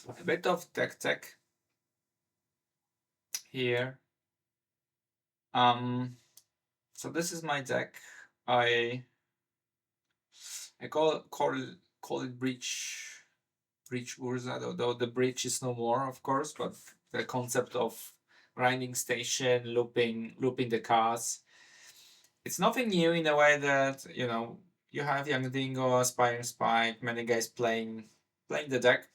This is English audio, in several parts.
A bit of tech here. So this is my deck. I call it breach Urza, though the breach is no more, of course, but the concept of grinding station, looping the cards. It's nothing new in a way that, you have Young Dingo, Aspiring Spike, many guys playing the deck.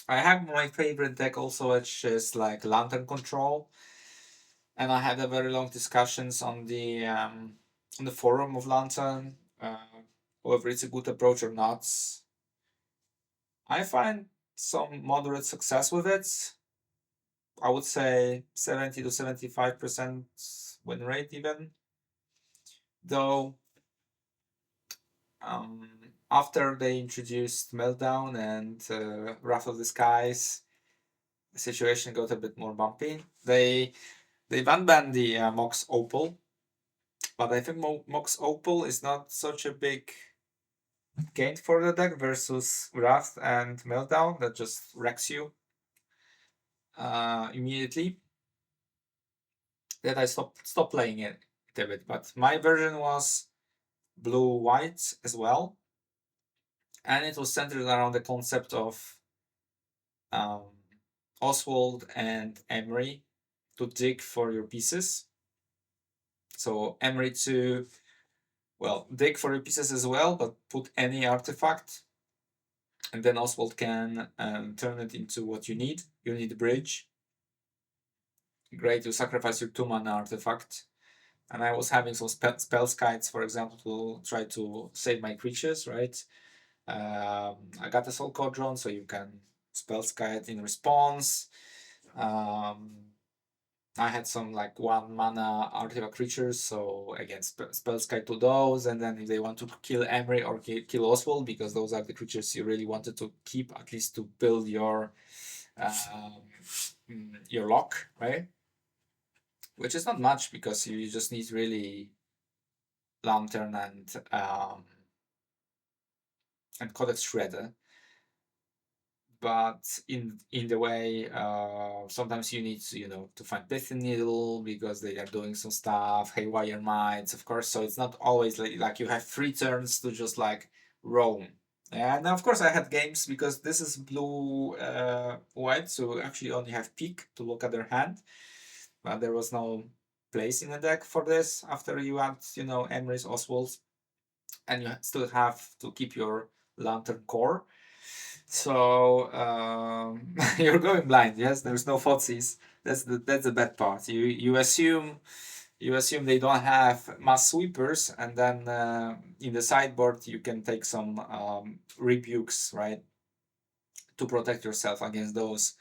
I have my favorite deck also, which is like Lantern Control, and I had a very long discussions on the forum of Lantern, whether it's a good approach or not. I find some moderate success with it. I would say 70 to 75% win rate even. Though after they introduced Meltdown and Wrath of the Skies, the situation got a bit more bumpy. They banned the Mox Opal, but I think Mox Opal is not such a big gain for the deck versus Wrath and Meltdown that just wrecks you immediately. That I stopped playing it a bit. But my version was blue white as well, and it was centered around the concept of Oswald and Emery to dig for your pieces. So Emery to dig for your pieces as well, but put any artifact, and then Oswald can turn it into what you need. You need a bridge. Great, you sacrifice your 2-mana artifact. And I was having some spell skites, for example, to try to save my creatures, right? I got a Soul Cauldron, so you can spell skite in response. I had some like 1-mana artifact creatures, so again, spell skite to those, and then if they want to kill Emery or kill Oswald, because those are the creatures you really wanted to keep, at least to build your lock, right? Which is not much because you just need really Lantern and Codex Shredder. But in the way, sometimes you need to find Pithing Needle because they are doing some stuff, Haywire Mites, of course. So it's not always like you have 3 turns to just like roam. And of course I had games because this is blue white, so actually only have peek to look at their hand. But there was no place in the deck for this after you add, Emery's Oswald's, and you still have to keep your Lantern core. So you're going blind. Yes, there's no FOTSIs. That's the bad part. You assume they don't have mass sweepers, and then in the sideboard you can take some rebukes, right, to protect yourself against those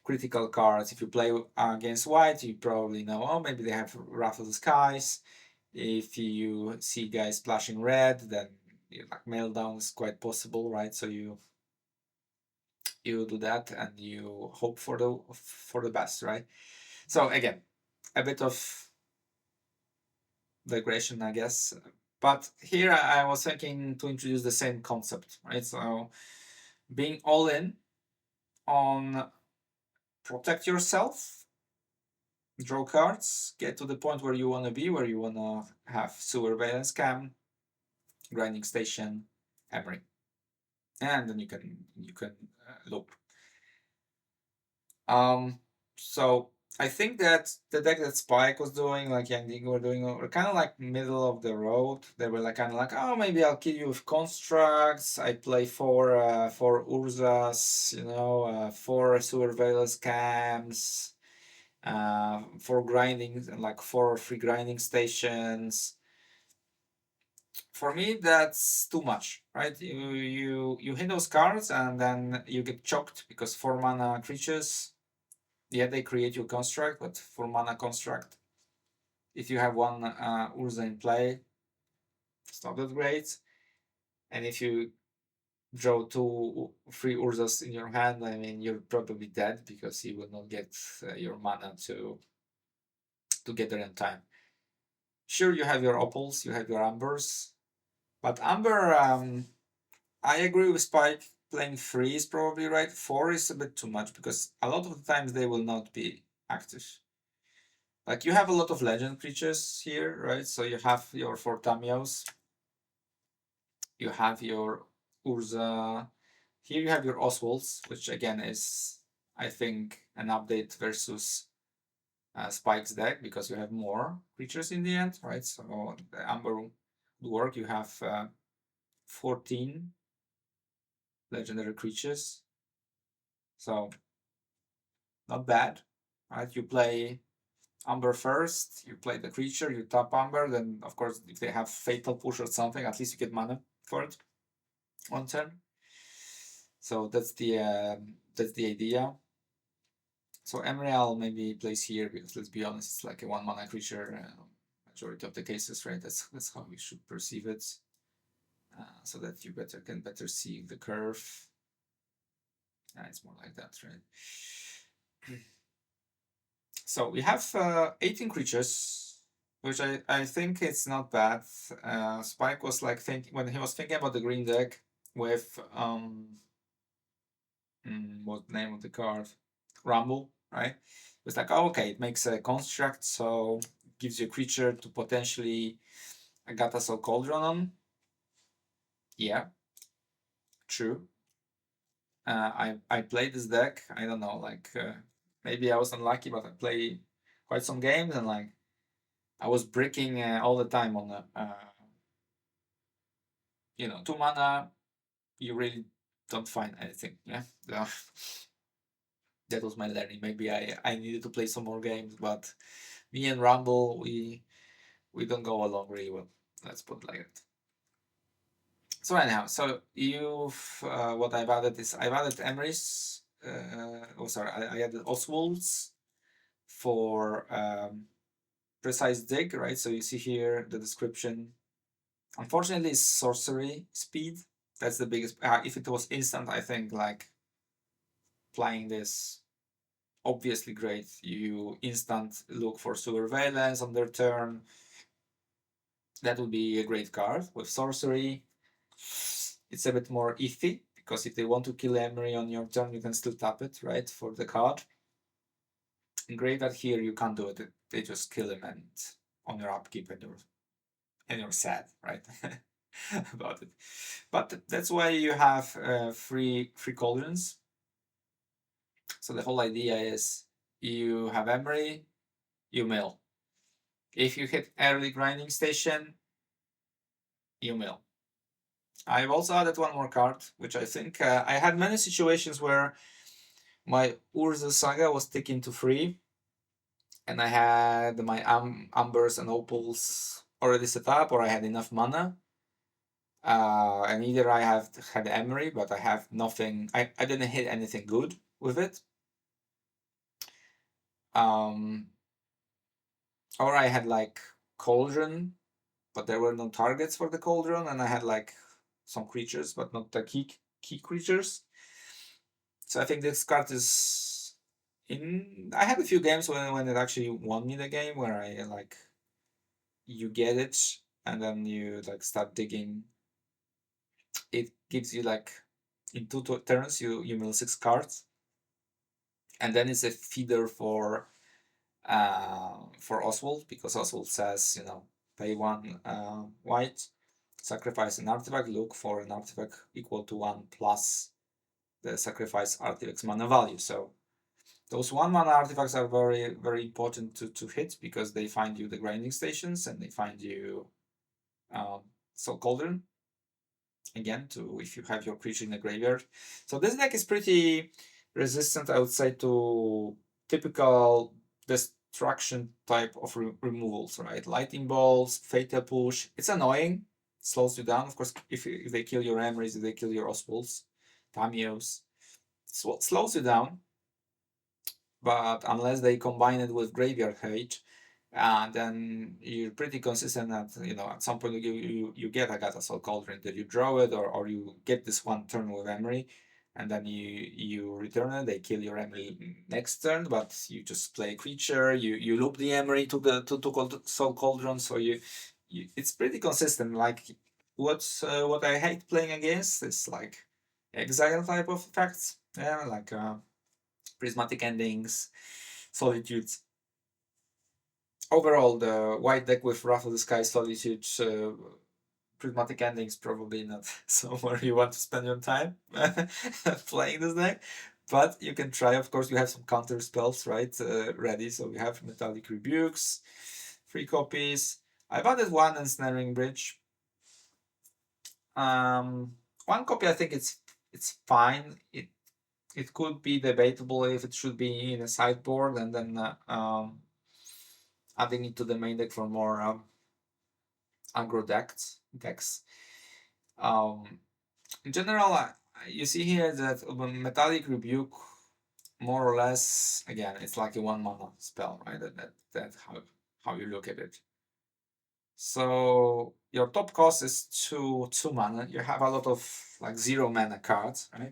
critical cards. If you play against white, you probably know, oh, maybe they have Wrath of the Skies. If you see guys splashing red, then like Meltdown is quite possible, right? So you do that and you hope for the best, right? So again, a bit of digression, I guess. But here I was thinking to introduce the same concept, right? So being all in on protect yourself, draw cards, get to the point where you want to be, where you want to have Surveillance Cam, Grinding Station, Emery, and then you can loop. So I think that the deck that Spike was doing, like Young Dingo were doing, were kind of like middle of the road. They were like kind of like, oh, maybe I'll kill you with constructs. I play four Urzas, 4 surveillance cams, 4 grinding, like 4 or 3 grinding stations. For me, that's too much, right? You hit those cards and then you get choked because 4-mana creatures. Yeah, they create your construct, but 4-mana construct, if you have 1 Urza in play, it's not that great. And if you draw 2, 3 Urzas in your hand, I mean, you're probably dead because you will not get your mana to get there in time. Sure, you have your Opals, you have your Ambers, but Amber, I agree with Spike. playing 3 is probably right. 4 is a bit too much because a lot of the times they will not be active. Like you have a lot of legend creatures here, right? So you have your 4 Tamios, you have your Urza. Here you have your Oswalds, which again is, I think, an update versus Spike's deck because you have more creatures in the end, right? So the Amber would work. You have 14 legendary creatures. So not bad, right? You play Amber first, you play the creature, you tap Amber, then of course if they have Fatal Push or something, at least you get mana for it on turn. So that's the idea. So Emreal maybe plays here because let's be honest, it's like a 1 mana creature. Majority of the cases, right? That's how we should perceive it. So that you can better see the curve. It's more like that, right? So we have 18 creatures, which I think it's not bad. Spike was like when he was thinking about the green deck with what name of the card? Rumble, right? It's like, oh, okay, it makes a construct, so it gives you a creature to potentially Agatha Cauldron on. Yeah, true. I played this deck. I don't know, like maybe I was unlucky, but I played quite some games and like I was bricking all the time on the 2 mana. You really don't find anything. Yeah, so, that was my learning. Maybe I needed to play some more games, but me and Rumble we don't go along really well. Let's put it like that. So anyhow, so you've what I've added is I've added Emrys. I added Oswalds for precise dig, right? So you see here the description. Unfortunately, it's sorcery speed. That's the biggest. If it was instant, I think like playing this obviously great. You instant look for surveillance on their turn. That would be a great card. With sorcery, it's a bit more iffy because if they want to kill Emery on your turn, you can still tap it, right, for the card. In Graveyard here, you can't do it. They just kill him and on your upkeep and you're sad, right, about it. But that's why you have free cauldrons. So the whole idea is you have Emery, you mill. If you hit early grinding station, you mill. I've also added one more card, which I think I had many situations where my Urza Saga was taken to 3, and I had my Ambers and Opals already set up, or I had enough mana. And either I have had Emery, but I have nothing. I didn't hit anything good with it. Or I had like Cauldron, but there were no targets for the Cauldron, and I had like some creatures, but not the key creatures. So I think this card is in. I had a few games when it actually won me the game, where I like you get it and then you like start digging. It gives you like in 2 turns you mill 6 cards, and then it's a feeder for Oswald, because Oswald says, pay 1 white, sacrifice an artifact, look for an artifact equal to 1 plus the sacrifice artifact's mana value. So those 1 mana artifacts are very, very important to hit because they find you the grinding stations and they find you Soul Cauldron. Again, if you have your creature in the graveyard. So this deck is pretty resistant, I would say, to typical destruction type of removals, right? Lightning bolts, fatal push. It's annoying. It slows you down. Of course, if they kill your Emrys, if they kill your Oswalds, Tamios, slows you down. But unless they combine it with Graveyard Hate, then you're pretty consistent at, at some point you get Agatha Soul Cauldron, that you draw it, or you get this 1 turn with Emery, and then you return it, they kill your Emery next turn, but you just play a creature, you loop the Emery to Soul Cauldron, so it's pretty consistent. Like what I hate playing against is like exile type of effects. Yeah, like prismatic endings, solitudes. Overall, the white deck with Wrath of the Sky, solitudes, prismatic endings probably not somewhere you want to spend your time playing this deck. But you can try. Of course, you have some counter spells, right, ready. So we have Metallic Rebukes, 3 copies. I've added one Ensnaring Bridge. Um, 1 copy, I think it's fine. It could be debatable if it should be in a sideboard and then adding it to the main deck for more aggro decks. In general, you see here that Metallic Rebuke, more or less, again, it's like a 1 mana spell, right? That's how you look at it. So your top cost is two mana. You have a lot of like 0 mana cards, right?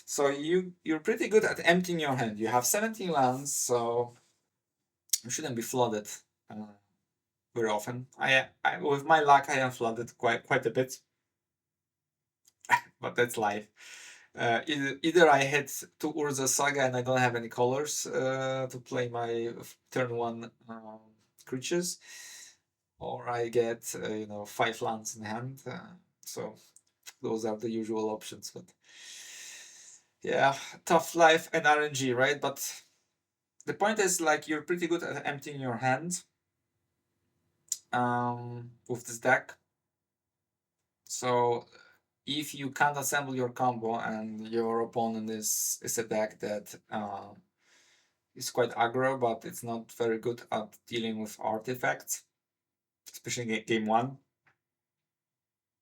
So you're pretty good at emptying your hand. You have 17 lands, so you shouldn't be flooded very often. I with my luck, I am flooded quite a bit, but that's life. Either I hit 2 Urza Saga and I don't have any colors to play my turn 1 creatures, or I get 5 lands in hand. So those are the usual options. But yeah, tough life and RNG, right? But the point is, like, you're pretty good at emptying your hand with this deck. So if you can't assemble your combo and your opponent is a deck that is quite aggro, but it's not very good at dealing with artifacts, especially in game 1,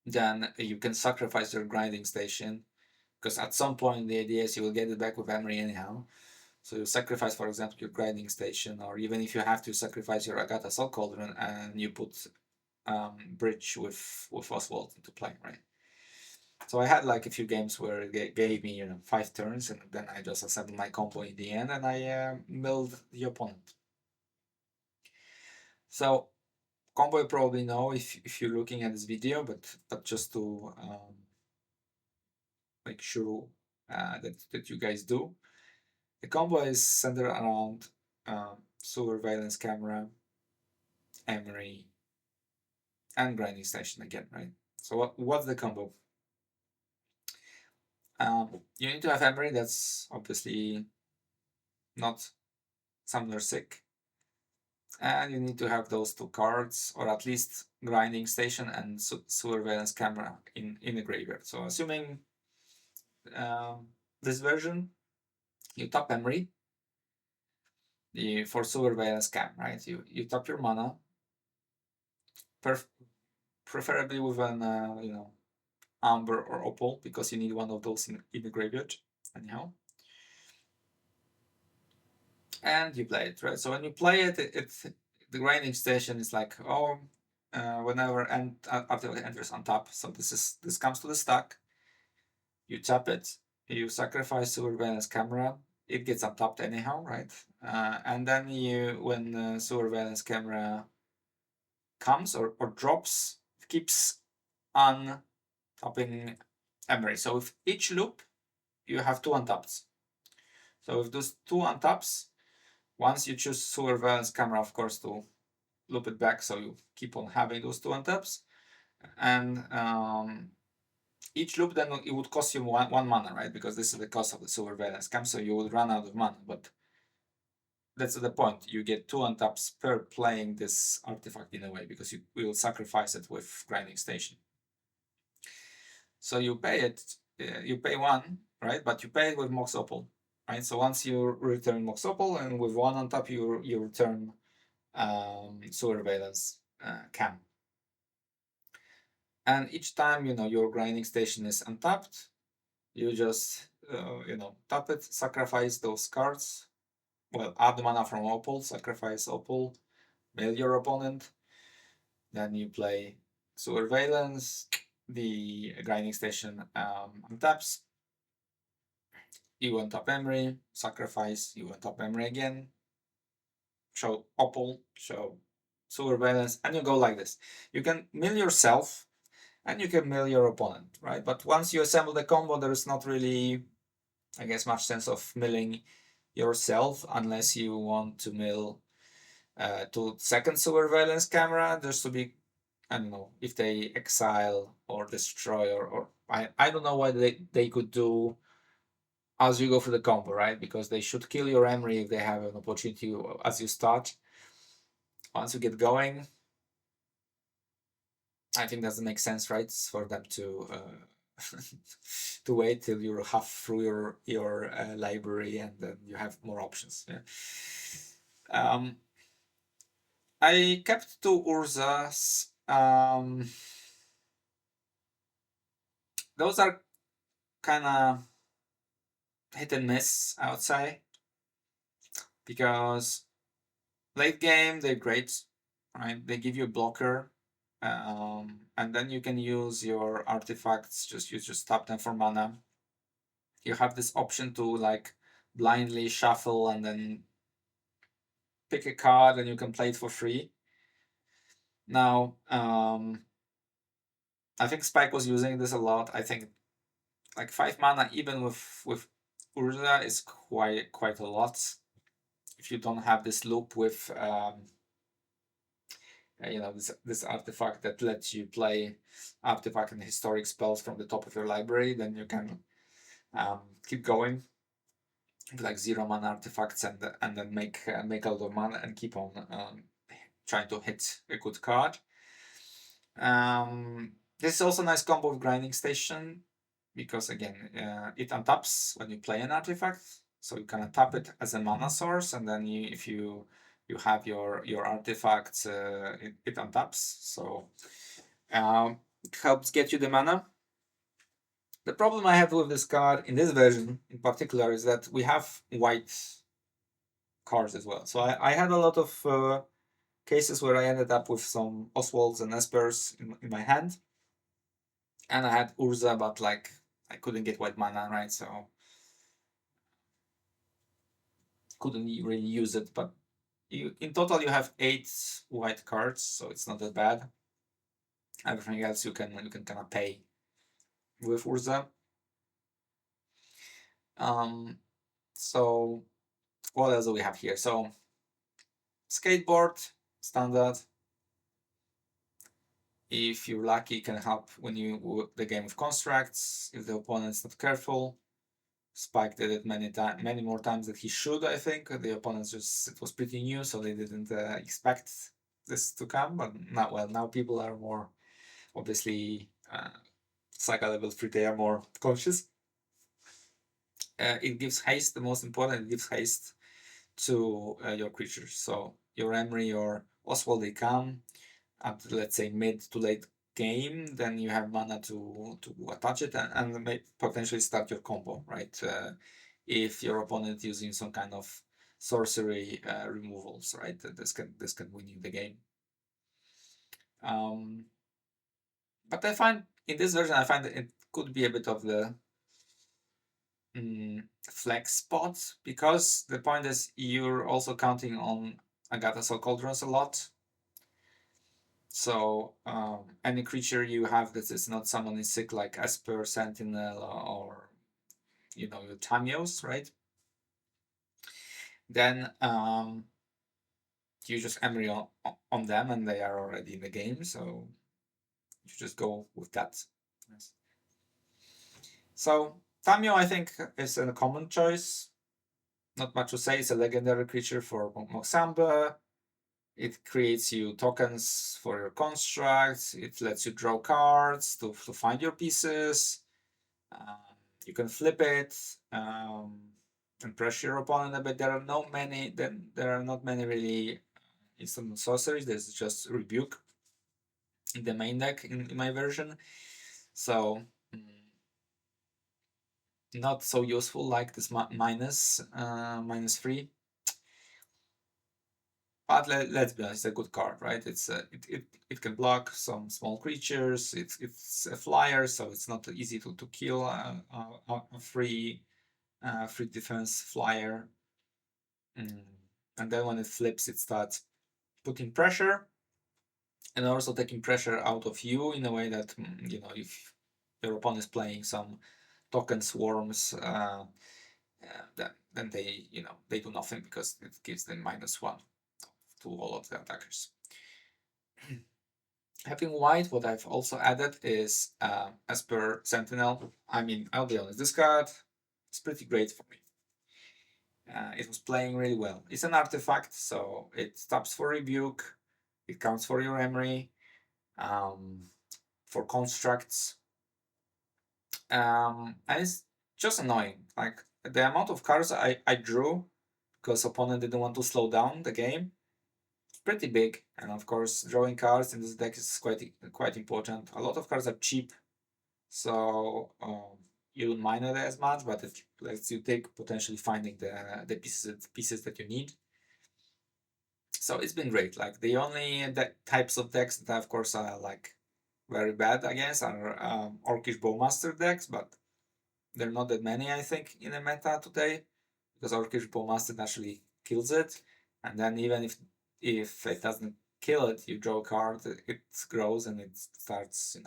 then you can sacrifice your grinding station, because at some point the idea is you will get it back with Emery anyhow. So you sacrifice, for example, your grinding station, or even if you have to sacrifice your Agatha Salt Cauldron and you put Bridge with Oswald into play, right? So I had like a few games where it gave me 5 turns, and then I just assembled my combo in the end, and I milled the opponent. So combo you probably know if you're looking at this video, but just to make sure that you guys do. The combo is centered around Surveillance Camera, Emery, and Grinding Station again, right? So what's the combo? You need to have Emery, that's obviously not Summoner Sick. And you need to have those 2 cards, or at least Grinding Station and Surveillance Camera in the graveyard. So assuming this version, you tap Emery for Surveillance Cam, right? You tap your mana, preferably with an Amber or Opal, because you need one of those in the graveyard anyhow. And you play it, right? So when you play it, the grinding station is like, whenever after it enters on top. So this comes to the stack. You tap it, you sacrifice Surveillance Camera. It gets untapped anyhow, right? And then when Surveillance Camera comes or drops, it keeps on tapping Emery. So with each loop, you have 2 untaps. So with those 2 untaps, once you choose Surveillance Camera, of course, to loop it back, so you keep on having those 2 untaps. And each loop, then it would cost you one mana, right? Because this is the cost of the Surveillance Cam, so you would run out of mana. But that's the point. You get 2 untaps per playing this artifact in a way, because you will sacrifice it with Grinding Station. So you pay it, you pay 1, right? But you pay it with Mox Opal, right? So once you return Mox Opal, and with 1 on top, you return Surveillance Cam. And each time your Grinding Station is untapped, you just tap it, sacrifice those cards. Well, add mana from Opal, sacrifice Opal, mail your opponent. Then you play Surveillance, the Grinding Station untaps. You untap Emery, sacrifice, you untap Emery again, show Opal, show Surveillance, and you go like this. You can mill yourself, and you can mill your opponent, right? But once you assemble the combo, there is not really, I guess, much sense of milling yourself unless you want to mill 2 second surveillance camera just to be, I don't know, if they exile or destroy, or I don't know what they could do as you go through the combo, right? Because they should kill your Emery if they have an opportunity as you start. Once you get going, I think doesn't make sense, right? It's for them to to wait till you're half through your library, and then you have more options. Yeah. I kept 2 Urzas. Those are kind of hit and miss, I would say, because late game they're great, right? They give you a blocker, and then you can use your artifacts. You just tap them for mana. You have this option to like blindly shuffle and then pick a card, and you can play it for free. Now, I think Spike was using this a lot. I think like 5 mana, even with Urza, is quite a lot. If you don't have this loop with this artifact that lets you play artifact and historic spells from the top of your library, then you can keep going with like 0 mana artifacts and then make a lot of mana and keep on trying to hit a good card. This is also a nice combo with Grinding Station, because again, it untaps when you play an artifact, so you can tap it as a mana source, and then if you have your artifacts, it untaps, so it helps get you the mana. The problem I have with this card in this version in particular is that we have white cards as well. So I had a lot of cases where I ended up with some Oswalds and Espers in my hand, and I had Urza, but like I couldn't get white mana, right? So couldn't really use it. But in total you have 8 white cards, so it's not that bad. Everything else you can kind of pay with Urza. So what else do we have here? So skateboard, standard. If you're lucky, it can help when you the game of constructs. If the opponent's not careful, Spike did it many more times than he should. I think the opponents it was pretty new, so they didn't expect this to come. But now people are more obviously Saga level 3. They are more conscious. It gives haste. The most important, it gives haste to your creatures. So your Emery or Oswald, they come at, let's say, mid to late game, then you have mana to attach it and potentially start your combo, right? If your opponent using some kind of sorcery removals, right? This can win you the game. But I find in this version, I find that it could be a bit of the flex spot, because the point is you're also counting on Agatha Soul Cauldrons a lot. So any creature you have that is not summoning sick, like Esper, Sentinel, or your Tamios, right? Then you just Emery on them, and they are already in the game. So you just go with that. Yes. So Tamio, I think, is a common choice. Not much to say. It's a legendary creature for Moxamba. It creates you tokens for your constructs. It lets you draw cards to find your pieces. You can flip it and pressure your opponent a bit. There are not many really instant sorceries. There's just Rebuke in the main deck in my version. So not so useful like this -3. But let's be honest, it's a good card, right? It can block some small creatures. It's a flyer, so it's not easy to kill a free defense flyer. And then when it flips, it starts putting pressure. and also taking pressure out of you in a way that if your opponent is playing some token swarms, then they they do nothing because it gives them -1 to all of the attackers. Having white, what I've also added is Esper Sentinel. I mean, I'll be honest, this card is pretty great for me. It was playing really well. It's an artifact, so it taps for Rebuke, it counts for your Emery, for constructs, and it's just annoying. Like the amount of cards I drew because opponent didn't want to slow down the game, it's pretty big. And of course, drawing cards in this deck is quite important. A lot of cards are cheap, so you don't mind it as much, but it lets you take potentially finding the pieces that you need. So it's been great. Like the only types of decks that of course are like very bad, I guess, are Orcish Bowmaster decks, but there are not that many, I think, in the meta today, because Orcish Bowmaster actually kills it, and then even if it doesn't kill it, you draw a card, it grows and it starts,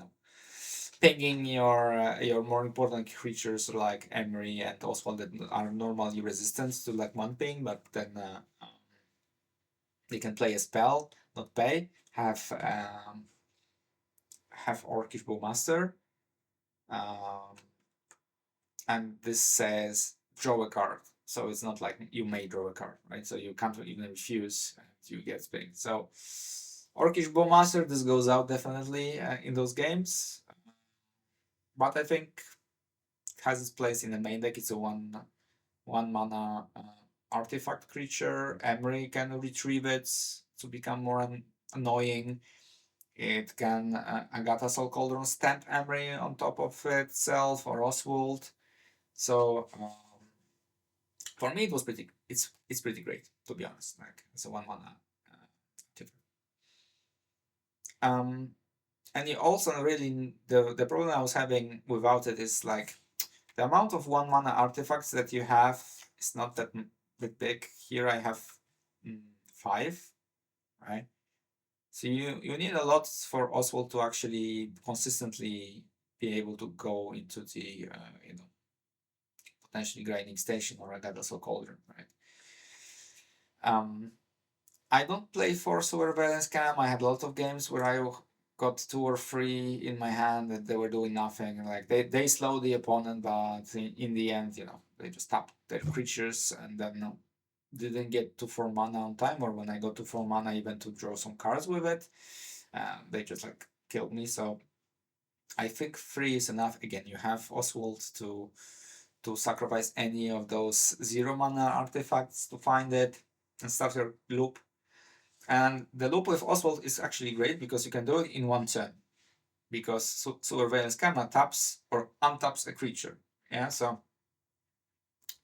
pinging your more important creatures like Emery and Oswald that are normally resistant to like one ping, but then they can play a spell, not pay, have Orcish Bowmaster, um, and this says draw a card. So it's not like you may draw a card, right? So you can't even refuse and you get pinged. So Orcish Bowmaster, this goes out definitely in those games, but I think it has its place in the main deck. It's a one mana artifact creature. Emery can retrieve it to become more annoying. It can Agatha Soul Cauldron stamp Emery on top of itself, or Oswald. So for me, it's pretty great, to be honest. Like it's a one mana. And you also really the problem I was having without it is like the amount of one mana artifacts that you have is not that big. Here I have 5, right? So you need a lot for Oswald to actually consistently be able to go into the potentially grinding station or a Gadasol Cauldron, right? I don't play for Surveillance Cam. I had a lot of games where I got 2 or 3 in my hand and they were doing nothing. Like they slow the opponent, but in the end, they just tap their creatures and then didn't get to 4 mana on time. Or when I got to 4 mana, even to draw some cards with it, they just like killed me. So I think 3 is enough. Again, you have Oswald to sacrifice any of those 0 mana artifacts to find it and start your loop. And the loop with Oswald is actually great because you can do it in one turn. Because Surveillance Camera taps or untaps a creature. Yeah, so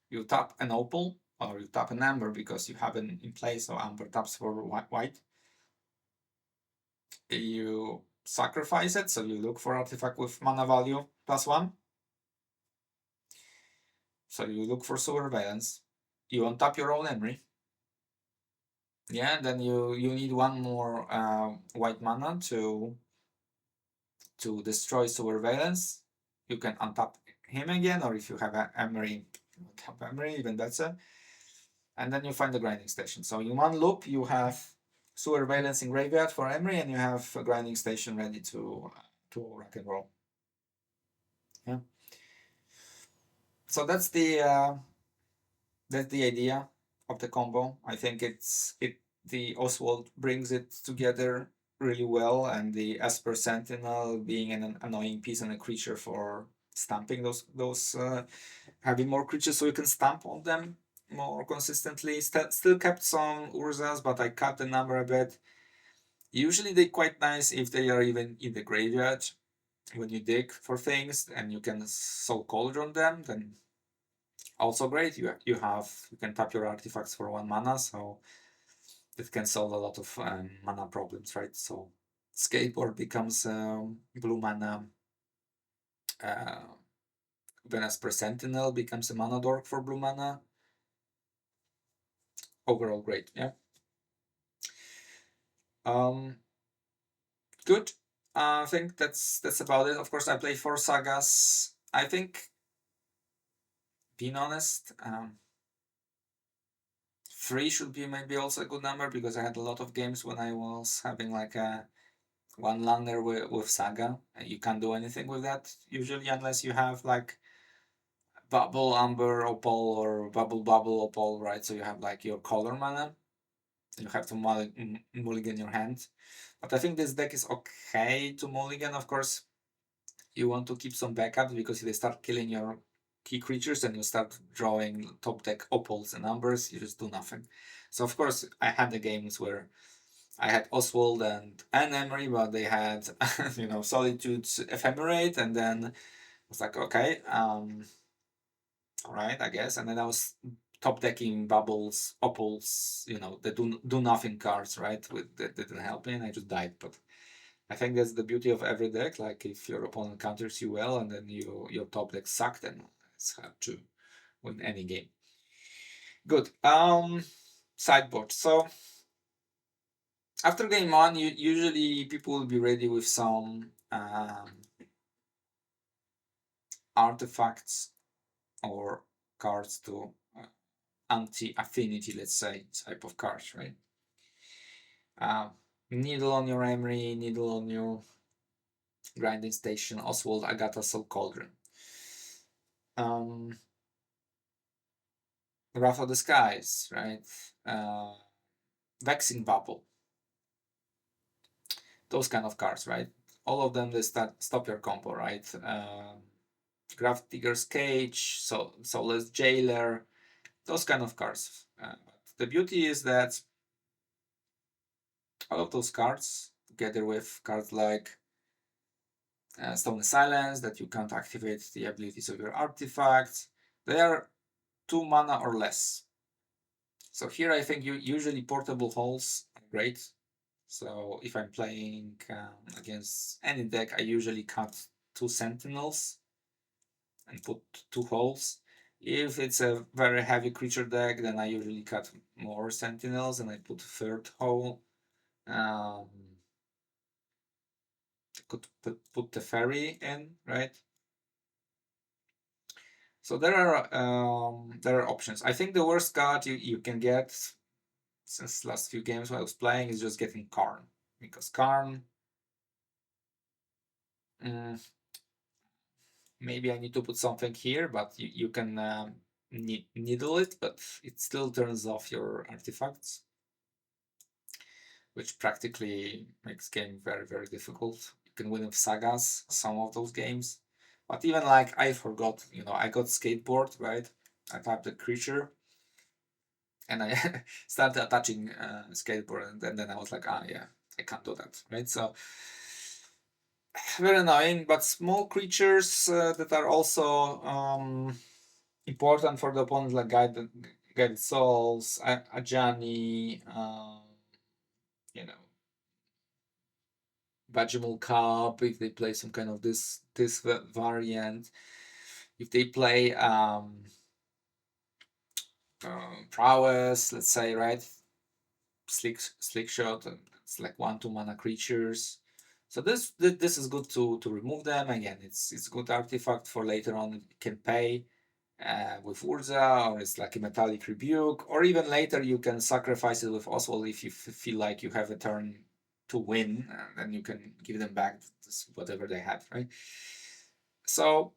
you tap an Opal or you tap an Amber because you have it in place, so Amber taps for white. You sacrifice it, so you look for artifact with mana value +1. So you look for Surveillance. You untap your own Emery. Yeah, and then you need 1 more white mana to destroy Surveillance. You can untap him again, or if you have an Emery, tap Emery, even better. And then you find the grinding station. So in one loop, you have Surveillance in graveyard for Emery, and you have a grinding station ready to rock and roll. Yeah. So that's the idea of the combo. I think the Oswald brings it together really well, and the Esper Sentinel being an annoying piece and a creature for stamping those having more creatures so you can stamp on them more consistently. Still kept some Urzas, but I cut the number a bit. Usually they're quite nice if they are even in the graveyard when you dig for things and you can Soul Cauldron them, then also great. You can tap your artifacts for 1 mana, so it can solve a lot of mana problems, right? So Skateboard becomes blue mana. Esper Sentinel becomes a mana dork for blue mana. Overall great, yeah. Good. I think that's about it. Of course, I play 4 sagas. I think, being honest, 3 should be maybe also a good number, because I had a lot of games when I was having like a one lander with saga, and you can't do anything with that usually unless you have like bubble amber opal or bubble opal, right? So you have like your color mana. You have to mulligan your hand. But I think this deck is okay to mulligan. Of course, you want to keep some backup, because if they start killing your key creatures and you start drawing top deck opals and numbers, you just do nothing. So of course, I had the games where I had Oswald and Emery, but they had Solitude's Ephemerate, and then I was like, okay, all right, I guess. And then I was top decking bubbles, opals, the do nothing cards, right? That didn't help me, and I just died. But I think that's the beauty of every deck. Like, if your opponent counters you well, and then your top deck sucked, then it's hard to win any game. Good. Sideboard. So after game 1, usually people will be ready with some artifacts or cards to anti-affinity, let's say, type of cards, right? Needle on your Emery, Needle on your Grinding Station, Oswald, Agatha, Soul Cauldron. Wrath of the Skies, right? Vexing Bubble. Those kind of cards, right? All of them, they stop your combo, right? Gravedigger's Cage, Soulless Jailer, those kind of cards. The beauty is that all of those cards, together with cards like Stone Silence, that you can't activate the abilities of your artifacts, they are 2 mana or less. So here I think usually portable holes are great. So if I'm playing against any deck, I usually cut 2 Sentinels and put 2 holes. If it's a very heavy creature deck, then I usually cut more Sentinels and I put 3rd hole. Could put the fairy in, right? So there are options. I think the worst card you can get since last few games when I was playing is just getting Karn, because Karn, maybe I need to put something here, but you can needle it, but it still turns off your artifacts, which practically makes game very, very difficult. You can win with sagas some of those games, but even like I forgot, I got skateboard, right? I tapped the creature and I started attaching skateboard, and then I was like, yeah, I can't do that, right? So very annoying. But small creatures that are also important for the opponent, like guided souls, Ajani, Vaginal Cup, if they play some kind of this variant, if they play prowess, let's say, right? Slick shot, and it's like 1/2 mana creatures. So this is good to remove them. Again, it's good artifact for later on. It can pay with Urza, or it's like a Metallic Rebuke, or even later you can sacrifice it with Oswald if you feel like you have a turn to win, and then you can give them back whatever they had, right? So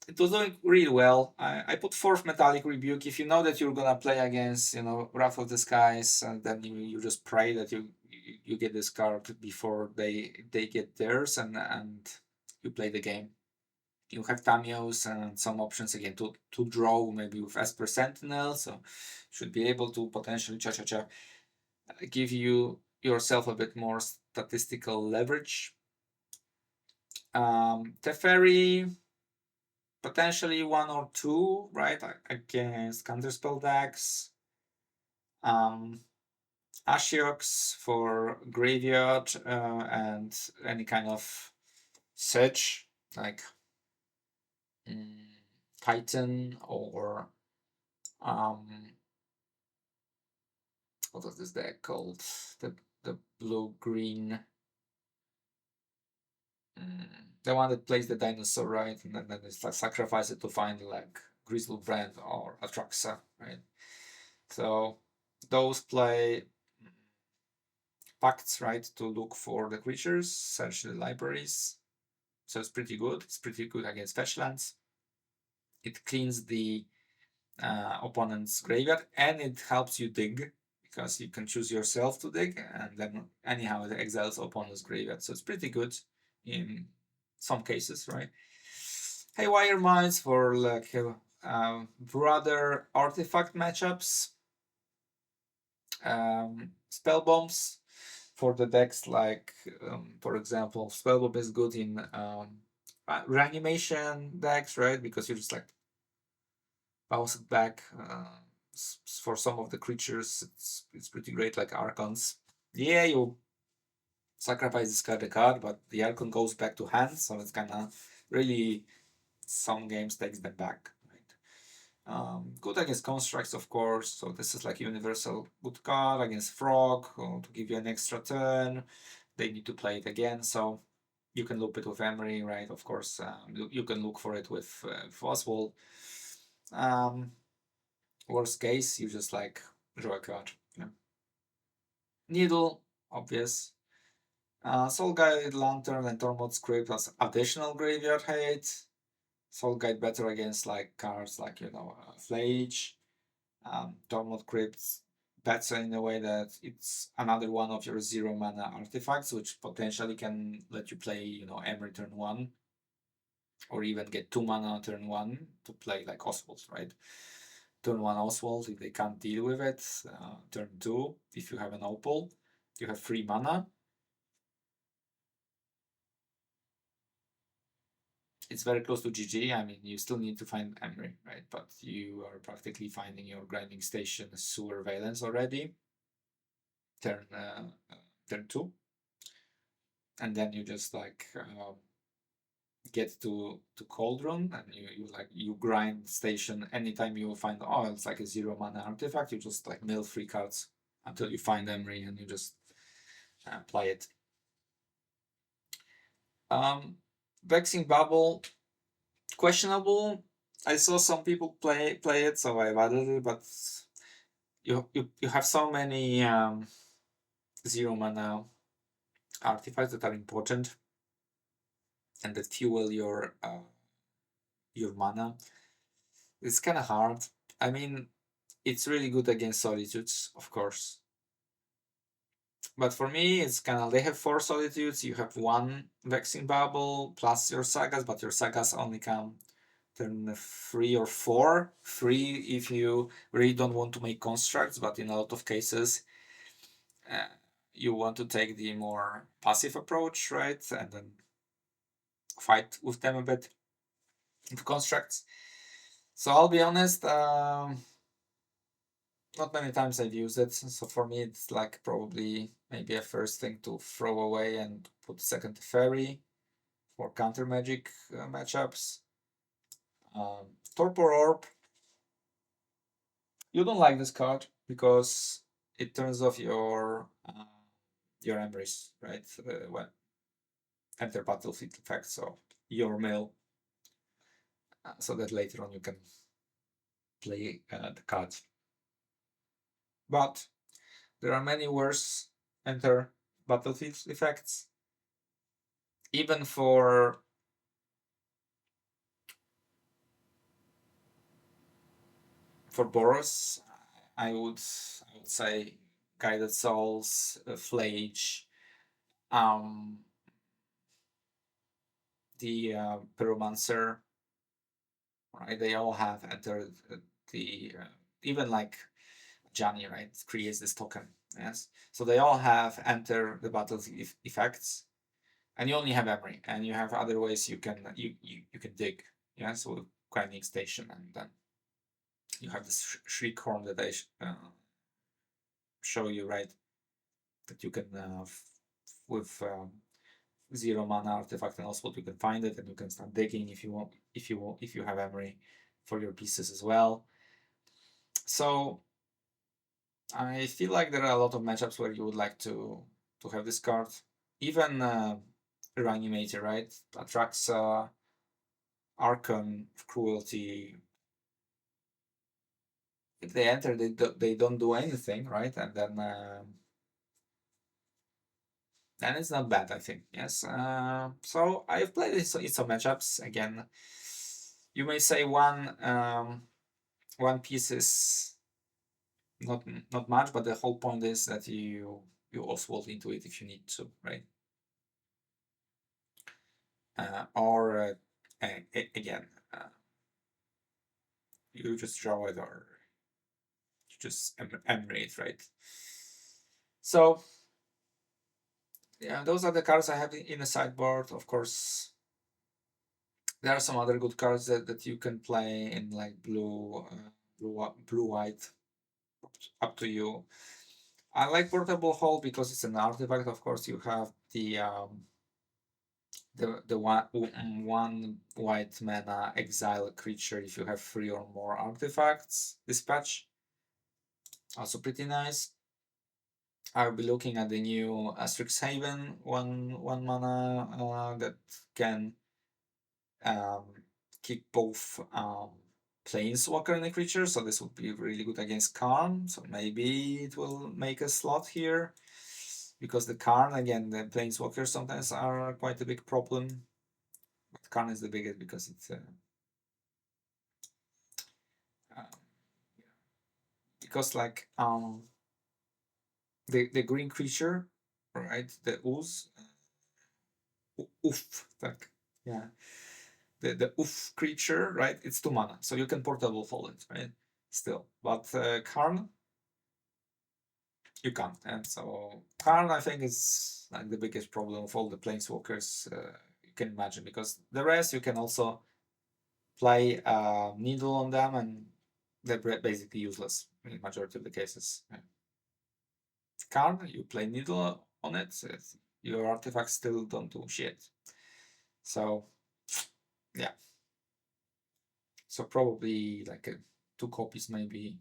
it was doing really well. I put 4th Metallic Rebuke. If you know that you're gonna play against, Wrath of the Skies, and then you just pray that you get this card before they get theirs, and you play the game. You have Tamios and some options again to draw, maybe with Esper Sentinel, so should be able to potentially give yourself a bit more statistical leverage. Teferi, potentially 1 or 2, right, against counterspell decks. Ashiox for graveyard and any kind of search, like Titan, or what was this deck called? The blue green the one that plays the dinosaur, right? And then it's like sacrifice it to find like Grizzled Brand or Atraxa, right? So those play pacts, right, to look for the creatures, search the libraries. So it's pretty good. It's pretty good against fetchlands. It cleans the opponent's graveyard, and it helps you dig because you can choose yourself to dig, and then anyhow it exiles opponent's graveyard. So it's pretty good in some cases, right? Haywire Mines for like broader artifact matchups. Spell bombs for the decks, like for example, spell bomb is good in reanimation decks, right? Because you just like bounce it back. For some of the creatures, it's pretty great, like Archons. Yeah, you sacrifice discard a card, but the Archon goes back to hand, so it's kind of really some games takes them back. Good against constructs, of course. So this is like universal good card against Frog to give you an extra turn. They need to play it again, so you can loop it with Emery, right? Of course, you can look for it with Oswald. Worst case, you just like draw a card. Yeah. Needle, obvious. Soul Guide, Lantern, and Tormod Script has additional graveyard hate. Soul Guide better against like cards like Flage. Tormod Crypts better in a way that it's another one of your 0 mana artifacts, which potentially can let you play Emery turn 1, or even get 2 mana turn 1 to play like Oswald, right? Turn 1 Oswald if they can't deal with it. Turn 2, if you have an Opal, you have 3 mana. It's very close to GG. I mean, you still need to find Emery, right? But you are practically finding your grinding station Sewer Valence already. Turn 2. And then you just like get to Cauldron, and you grind station anytime you find it's like a 0 mana artifact. You just like mill 3 cards until you find Emery, and you just play it. Vexing Bubble, questionable. I saw some people play it, so I added it, but you have so many 0 mana artifacts that are important and that fuel your mana. It's kind of hard. I mean, it's really good against Solitudes, of course. But for me, it's kind of, they have 4 Solitudes, you have 1 Vexing Bubble plus your Sagas, but your Sagas only come turn 3 or 4. 3 if you really don't want to make constructs, but in a lot of cases, you want to take the more passive approach, right? And then fight with them a bit with constructs. So I'll be honest, not many times I've used it. So for me, it's like probably maybe a first thing to throw away and put second Fairy for counter magic matchups. Torpor Orb. You don't like this card because it turns off your Embrace, right? When enter battlefield effect, so your mill, so that later on you can play the cards. But there are many worse enter battlefield effects. Even for Boros, I would say Guided Souls, Flage, the Pyromancer, right? They all have entered the even like Johnny, right? Creates this token, yes. So they all have enter the battlefield effects, and you only have Emery, and you have other ways you can dig, yeah. So grinding station, and then you have this shriek horn that I show you, right? That you can with 0 mana artifact and also you can find it, and you can start digging if you want, if you have Emery for your pieces as well. So I feel like there are a lot of matchups where you would like to have this card. Even reanimator, right? Attracts Archon of Cruelty. If they enter, they don't do anything, right? And then it's not bad, I think. Yes. So I've played it in some matchups. Again, you may say one piece is not much, but the whole point is that you oswald into it if you need to, right? Or again, you just draw it or you just emanate, right? So yeah, those are the cards I have in the sideboard. Of course, there are some other good cards that you can play in like blue, blue white. Up to you. I like Portable Hold because it's an artifact. Of course, you have the one white mana exile creature if you have 3 or more artifacts. Dispatch, also pretty nice. I'll be looking at the new Strixhaven, one mana that can kick both Planeswalker and a creature, so this would be really good against Karn. So maybe it will make a slot here, because the Karn, again, the Planeswalkers sometimes are quite a big problem. But Karn is the biggest because it's because like the green creature, right? The ooze, oof, like yeah, the oof creature, right? It's 2 mana, so you can portable fold it, right? Still, but Karn, you can't, and so Karn, I think, is like the biggest problem of all the Planeswalkers you can imagine, because the rest you can also play Needle on them, and they're basically useless in the majority of the cases. Karn, you play Needle on it, your artifacts still don't do shit. So yeah, so probably like 2 copies, maybe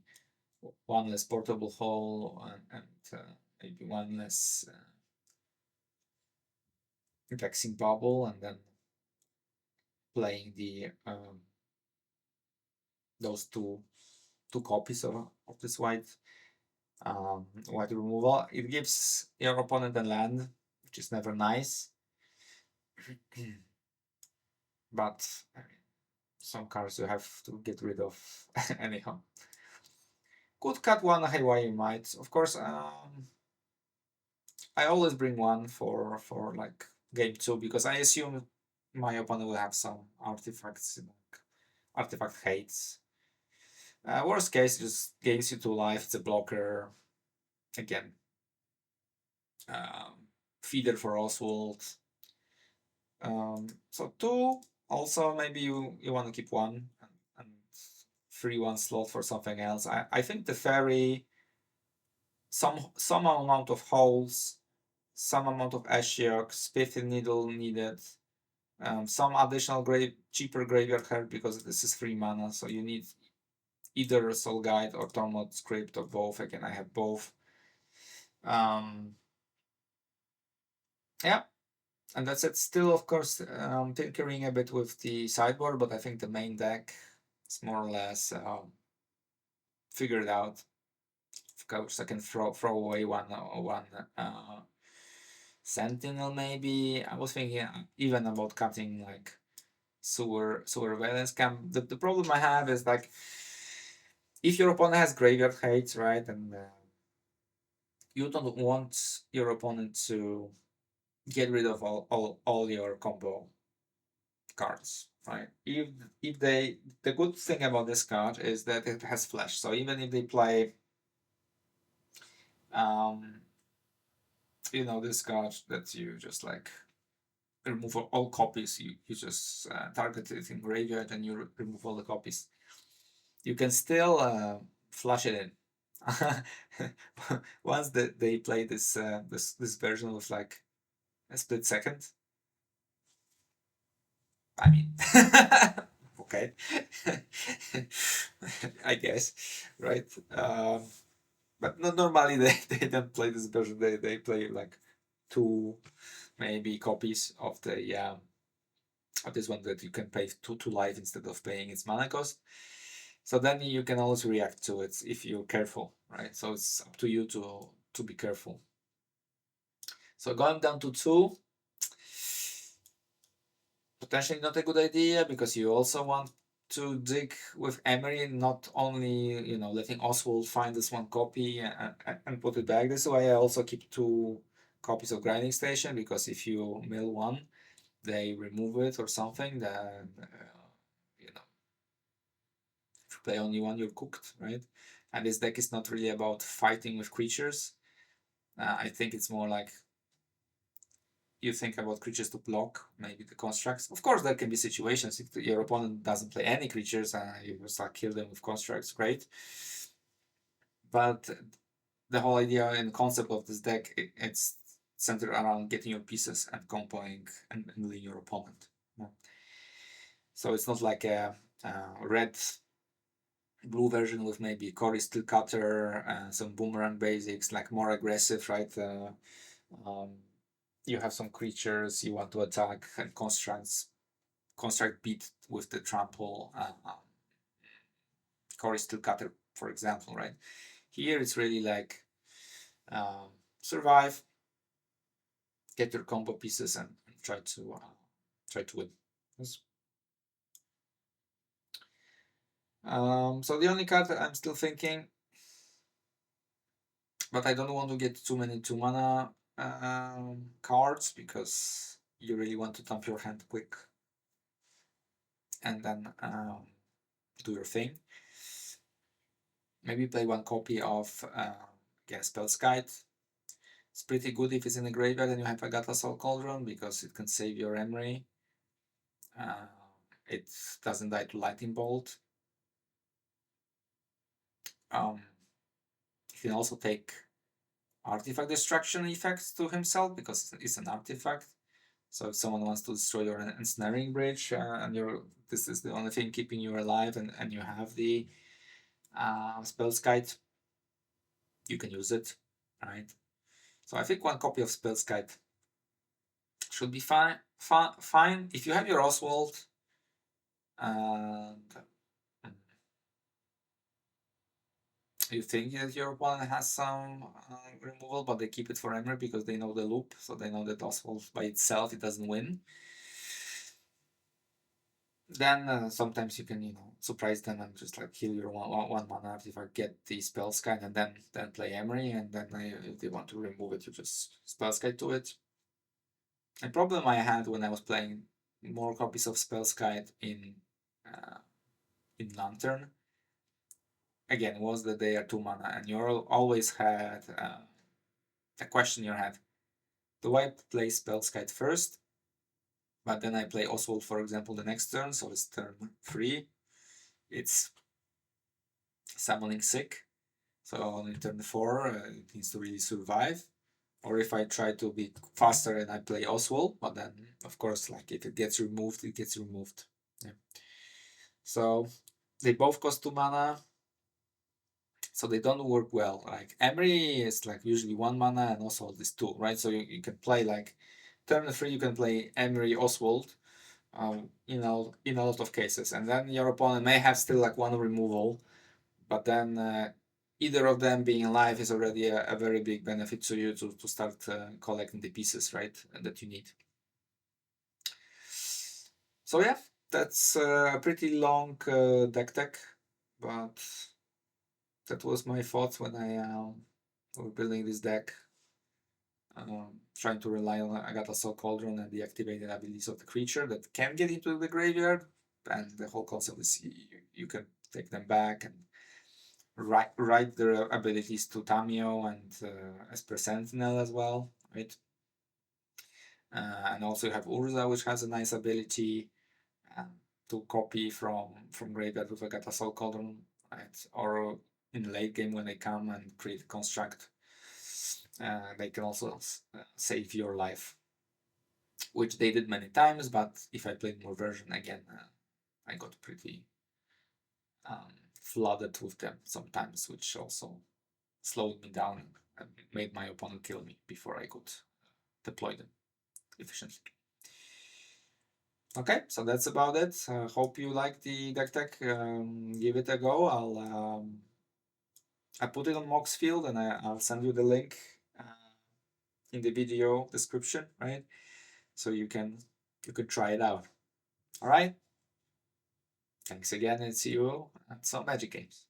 1 less portable hole, and maybe 1 less vexing bubble, and then playing the those two copies of this white removal. It gives your opponent a land, which is never nice. But some cards you have to get rid of anyhow. Could cut 1 Haywire Might. Of course, I always bring 1 for like game 2, because I assume my opponent will have some artifacts, like artifact hates. Worst case, just gains you 2 life. It's a blocker. Again, feeder for Oswald. So 2. Also, maybe you want to keep 1 and free 1 slot for something else. I think the fairy, some amount of holes, some amount of Ashiok, Spiffy Needle needed, some additional cheaper graveyard help, because this is 3 mana, so you need either Soul Guide or Tormod Script or both. Again, I have both. Yeah, and that's it. Still, of course, tinkering a bit with the sideboard, but I think the main deck is more or less figured out. Of course, I can throw away one Sentinel, maybe. I was thinking even about cutting like Sewer Valence Camp. The problem I have is like, if your opponent has graveyard hates, right, and you don't want your opponent to get rid of all your combo cards, right? If they, the good thing about this card is that it has flash, so even if they play you know, this card that you just like remove all copies, you just target it in graveyard and you remove all the copies, you can still flush it in. Once they play this this version with like a split second, I mean, okay, I guess, right? But not normally they don't play this version. They play like two maybe copies of the of this one that you can pay two life instead of paying its mana cost. So then you can always react to it if you're careful, right? So it's up to you to be careful. So going down to 2, potentially not a good idea, because you also want to dig with Emery, not only, you know, letting Oswald find this one copy and put it back. This is why I also keep 2 copies of Grinding Station, because if you mill one, they remove it or something, then you know, if you play only one, you're cooked, right? And this deck is not really about fighting with creatures. I think it's more like you think about creatures to block, maybe the constructs. Of course, there can be situations if your opponent doesn't play any creatures and you just like kill them with constructs, great. But the whole idea and concept of this deck, it's centered around getting your pieces and comboing and milling your opponent. Yeah. So it's not like a red blue version with maybe Cory Steel Cutter and some boomerang basics, like more aggressive, right? You have some creatures you want to attack and construct beat with the trample, Cory Steel Cutter, for example, right? Here it's really like survive, get your combo pieces, and try to win. Yes. So the only card that I'm still thinking, but I don't want to get too many 2 mana cards, because you really want to dump your hand quick and then do your thing. Maybe play 1 copy of again, Spell's Guide. It's pretty good if it's in the graveyard and you have Agatha Soul Cauldron, because it can save your Emery. It doesn't die to Lightning Bolt. He can also take artifact destruction effects to himself, because it's an artifact. So if someone wants to destroy your ensnaring bridge and this is the only thing keeping you alive, and you have the Spell's Guide, you can use it, right? So I think 1 copy of Spell's Guide should be fine. Fine. If you have your Oswald and you think that your opponent has some removal, but they keep it for Emery because they know the loop, so they know that Oswald by itself, it doesn't win. Then sometimes you can, you know, surprise them and just like kill your one mana artifact, get the Spell's Guide, and then play Emery, and then if they want to remove it, you just Spell's Guide to it. The problem I had when I was playing more copies of Spell's Guide in Lantern, again, was that they are 2 mana, and you always had a question in your head: do I play Spell's Guide first, but then I play Oswald, for example, the next turn, so it's turn 3, it's summoning sick, so on turn 4 it needs to really survive? Or if I try to be faster and I play Oswald, but then of course, like, if it gets removed, it gets removed. Yeah. So they both cost 2 mana, so they don't work well. Like Emery is like usually 1 mana and Oswald is 2, right? So you can play like turn 3, you can play Emery Oswald, in a lot of cases, and then your opponent may have still like 1 removal, but then either of them being alive is already a very big benefit to you to start collecting the pieces, right, that you need. So yeah, that's a pretty long deck tech, but that was my thoughts when I was building this deck. Trying to rely on Agatha Soul Cauldron and the activated abilities of the creature that can get into the graveyard, and the whole concept is you can take them back and write their abilities to Tamio and Esper Sentinel as well, right? And also you have Urza, which has a nice ability to copy from graveyard with Agatha Soul Cauldron, right? Or in the late game when they come and create a construct, they can also save your life, which they did many times, but if I played more version again, I got pretty flooded with them sometimes, which also slowed me down and made my opponent kill me before I could deploy them. efficiently. Okay, so that's about it. Hope you like the Dech Tech. Give it a go. I put it on Moxfield, and I'll send you the link in the video description, right? So you can try it out. All right. Thanks again, and see you at some Magic Games.